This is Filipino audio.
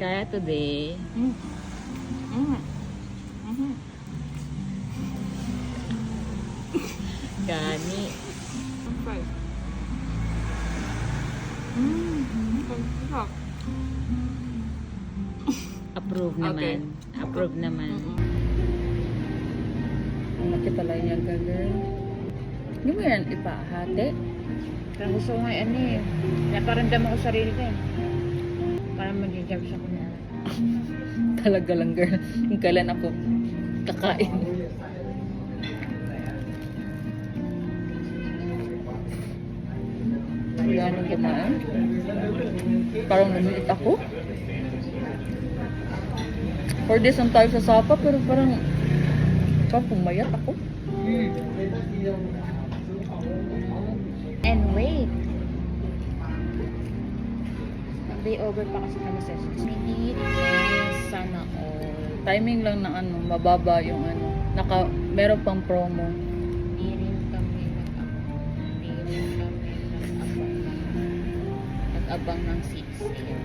Kaya today, gani. Okay. Approve naman. Okay. Approve naman. Makita lang yan ka, girl. Hindi mo yan ipahati. Kaya gusto ko nga yan eh. Naparamdam ako sarili ko eh. Parang mag-jump sa kunya. Talaga lang, girl. Kung kailan ako kakain. Wala nang kumain. Parang namilit ako. 4 days ang tayo sa Sapa, pero parang pumayat ako. And wait. Day over pa kasi kami sa City. Sana all. Timing lang ng ano, mababa yung ano. Meron pang promo. Hindi rin kami nag-abang ng 6 a.m.